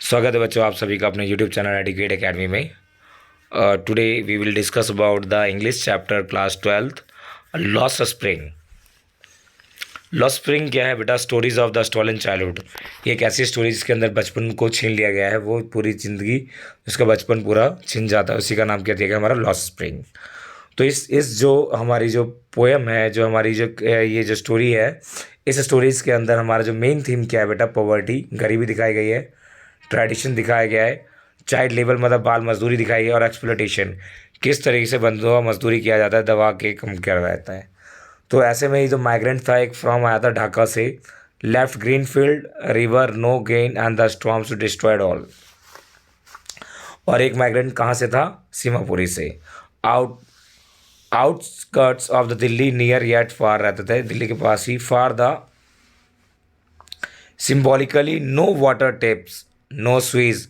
स्वागत है बच्चों आप सभी का अपने यूट्यूब चैनल एडुकेट एकेडमी में। Today we will discuss about the English chapter class 12th lost spring. Lost spring क्या है बेटा? Stories of the stolen childhood. ये एक ऐसी स्टोरी जिसके अंदर बचपन को छीन लिया गया है, वो पूरी ज़िंदगी उसका बचपन पूरा छीन जाता है, उसी का नाम क्या दिया गया हमारा लॉस्ट स्प्रिंग। तो इस जो हमारी जो पोएम है, जो हमारी जो ये जो स्टोरी है, इस स्टोरीज़ के अंदर हमारा जो मेन थीम क्या है बेटा? पॉवर्टी, गरीबी दिखाई गई है, ट्रेडिशन दिखाया गया है, चाइल्ड लेबर मतलब बाल मजदूरी दिखाई गई है, और एक्सप्लोटेशन, किस तरीके से बंधुआ मजदूरी किया जाता है, दबा के कम किया जाता है। तो ऐसे में ही जो माइग्रेंट था, एक फ्रॉम आया था ढाका से, left greenfield river no gain and the storms destroyed all. और एक माइग्रेंट कहाँ से था? सीमापुरी से। Outskirts of the Delhi near yet far रहते थे, दिल्ली के पास ही। Far the symbolically no water taps, no Swiss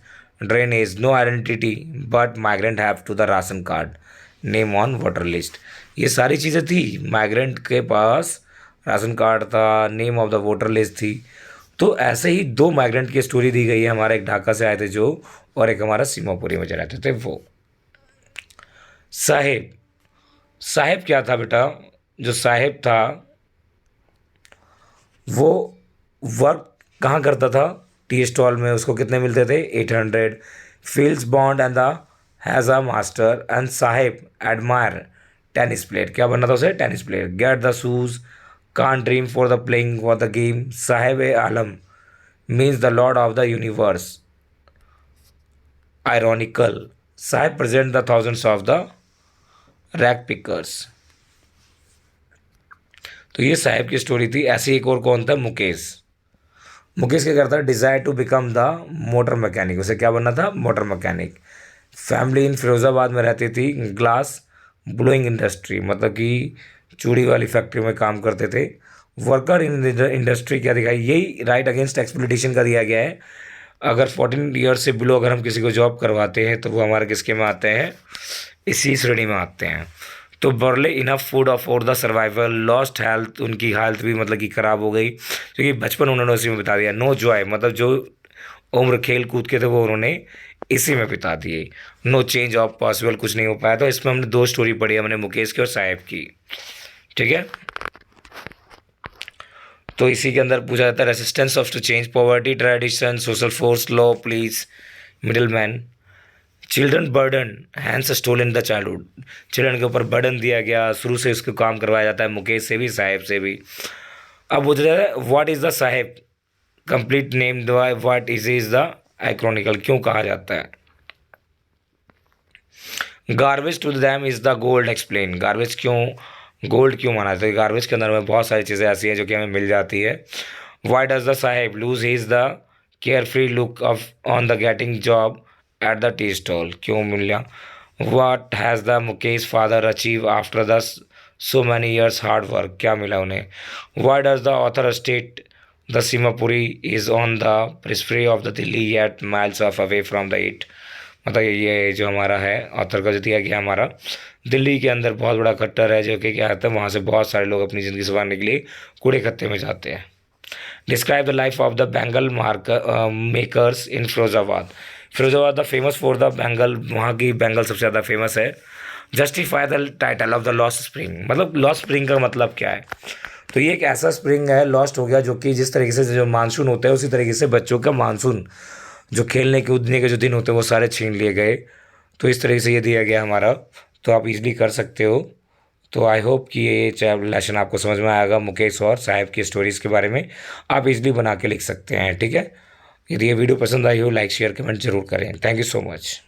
drainage, no identity, but migrant have to the ration card, name on voter list। ये सारी चीज़ें थी, माइग्रेंट के पास राशन कार्ड था, name of the voter list थी। तो ऐसे ही दो माइग्रेंट की स्टोरी दी गई है, हमारा एक ढाका से आए थे जो, और एक हमारा सीमापुरी में जो रहते थे वो। साहेब, साहेब क्या था बेटा? जो साहेब था वो वर्क कहाँ करता था? टी स्टॉल में। उसको कितने मिलते थे? 800। Feels bond and the has a master and Saheb admire tennis player. क्या बनना था उसे? Tennis player. Get the shoes, can dream for the playing for the game. Saheb e Alam means the lord of the universe. Ironical, Saheb present the thousands of the rag pickers. तो ये साहेब की story थी। ऐसे एक और कौन था? मुकेश। मुकेश क्या करता है? Desire to become the motor mechanic. उसे क्या बनना था? Motor mechanic. Family in Firozabad में रहती थी। ग्लास ब्लोइंग इंडस्ट्री, मतलब कि चूड़ी वाली फैक्ट्री में काम करते थे। वर्कर इन इंडस्ट्री क्या दिखाई? यही राइट अगेंस्ट एक्सप्लोटेशन का दिया गया है। अगर 14 ईयर से बिलो अगर हम किसी को जॉब करवाते हैं तो वो हमारे किसके में आते हैं? इसी श्रेणी में आते हैं। तो barely enough food for the survival, lost health, उनकी हेल्थ भी मतलब कि ख़राब हो गई क्योंकि बचपन उन्होंने उसी में बिता दिया। नो जॉय, मतलब जो उम्र खेल कूद के थे वो उन्होंने इसी में बिता दिए। नो चेंज ऑफ पॉसिबल, कुछ नहीं हो पाया। तो इसमें हमने दो स्टोरी पढ़ी, हमने मुकेश की और साहेब की, ठीक है। तो इसी के अंदर पूछा जाता है resistance of to change, poverty, tradition, social force, law, police, middle man. Children burden has stolen the childhood, children के ऊपर बर्डन दिया गया, शुरू से उसको काम करवाया जाता है, मुकेश से भी साहेब से भी। अब पूछा जाता है what is the Saheb, complete name what is the ironical, क्यों कहा जाता है। Garbage to them is the gold, explain, garbage क्यों गोल्ड क्यों माना जाता है? गार्बेज के अंदर में बहुत सारी चीज़ें ऐसी हैं जो कि हमें मिल जाती है। Why does the Saheb lose is the carefree look of on the getting job at the tea stall, क्यों मिला? What has the Mukesh father achieve after the so many years hard work, क्या मिला उन्हें? Why does the author state the Seemapuri is on the periphery of the Delhi yet miles of away from the it, मतलब ये जो हमारा है author का जो दिया गया हमारा, दिल्ली के अंदर बहुत बड़ा खट्टर है जो कि क्या होता है, वहाँ से बहुत सारे लोग अपनी ज़िंदगी संवारने के लिए कूड़े खत्ते में जाते हैं। Describe the life of the bangle makers in Firozabad, Firozabad the famous for the bangle, वहाँ की बैंगल सबसे ज़्यादा फेमस है। Justify the title of the lost spring, मतलब लॉस्ट स्प्रिंग का मतलब क्या है? तो ये एक ऐसा स्प्रिंग है, लॉस्ट हो गया, जो कि जिस तरीके से जो मानसून होता है उसी तरीके से बच्चों का मानसून, जो खेलने कूदने के जो दिन होते हैं वो सारे छीन लिए गए। तो इस तरीके से ये दिया गया हमारा, तो आप इजीली कर सकते हो। तो आई होप कि ये लेसन आपको समझ में आएगा। मुकेश और साहेब की स्टोरीज़ के बारे में आप इजीली बना के लिख सकते हैं, ठीक है। यदि ये वीडियो पसंद आई हो, लाइक शेयर कमेंट जरूर करें। Thank you so much.